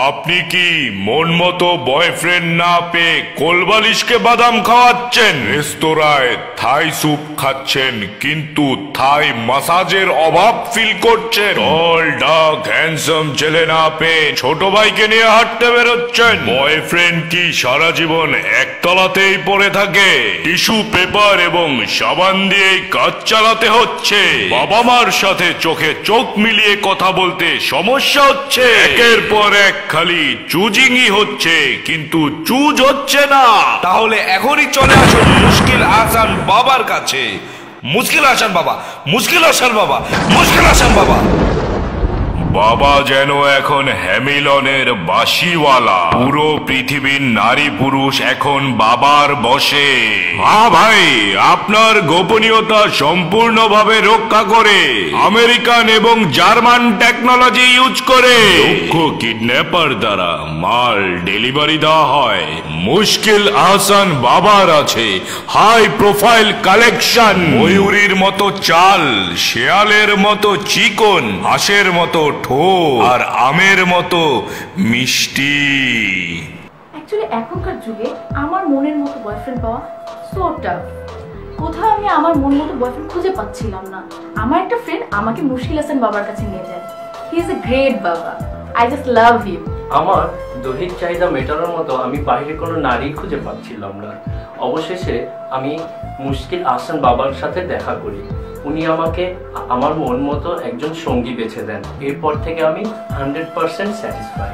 আপনি কি মন মতো বয়ফ্রেন্ড না পেয়ে কোলবালিশকে বাদাম খাওয়াচ্ছেন? রেস্তোরাঁয় থাই স্যুপ খাচ্ছেন কিন্তু থাই মাসাজের অভাব ফিল করছেন? টল ডাক হ্যান্ডসাম ছেলে না পেয়ে ছোট ভাইকে নিয়ে হাঁটতে বেরোচ্ছেন? বয়ফ্রেন্ড কি সারা জীবন একতলাতেই পড়ে থাকে? টিস্যু পেপার এবং সাবান দিয়েই কাজ চালাতে হচ্ছে? বাবা মার সাথে চোখে চোখ মিলিয়ে কথা বলতে সমস্যা হচ্ছে? একের পর এক খালি চুজিংই হচ্ছে কিন্তু চুজ হচ্ছে না। তাহলে এখনই চলে আসুন মুশকিল আসান বাবার কাছে। মুশকিল আসান বাবা, মুশকিল আসান বাবা, মুশকিল আসান বাবা। বাবা যেন এখন হ্যামিলনের বাঁশিওয়ালা। পুরো পৃথিবীর নারী পুরুষ এখন বাবার বশে। হ্যাঁ ভাই, আপনার গোপনীয়তা সম্পূর্ণভাবে রক্ষা করে আমেরিকান এবং জার্মান টেকনোলজি ইউজ করে দক্ষ কিডন্যাপার দ্বারা মাল ডেলিভারি দেওয়া হয়। মুশকিল আহসান বাবার আছে হাই প্রোফাইল কালেকশন। ময়ূরীর মতো চাল, শেয়ালের মতো চিকন, হাঁসের মতো আর আমের মতো মিষ্টি। অ্যাকচুয়ালি এখনকার যুগে আমার মনের মতো বয়ফ্রেন্ড পাওয়া সো টাফ। কোথাও আমি আমার মন মতো বয়ফ্রেন্ড খুঁজে পাচ্ছিলাম না। আমার একটা ফ্রেন্ড আমাকে মুশকিল হাসান বাবার কাছে নিয়ে যায়। হি ইজ এ গ্রেট বাবা, আই জাস্ট লাভ হিম। আমার দৈহিক চাহিদা মেটানোর মতো আমি বাইরে কোনো নারী খুঁজে পাচ্ছিলাম না। অবশেষে আমি মুশকিল আহসান বাবার সাথে দেখা করি। উনি আমাকে আমার মন মতো একজন সঙ্গী বেছে দেন। এরপর থেকে আমি 100% স্যাটিসফাই।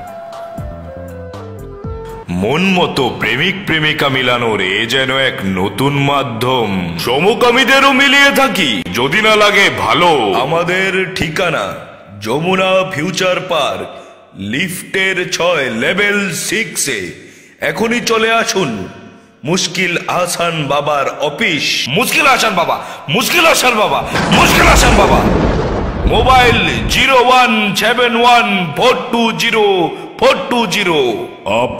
মন মতো প্রেমিক প্রেমিকা মিলানোর এ যেন এক নতুন মাধ্যম। সমকামীদেরও মিলিয়ে থাকি যদি না লাগে ভালো। আমাদের ঠিকানা যমুনা ফিউচার পার্ক, লিফটের 6 লেভেল 6-এ। এখনই চলে আসুন মুশকিল আহসান বাবার অফিস। মুশকিল আসান বাবা, মুশকিল আসান বাবা, মুশকিল আসান বাবা। মোবাইল 0171420420। আপনার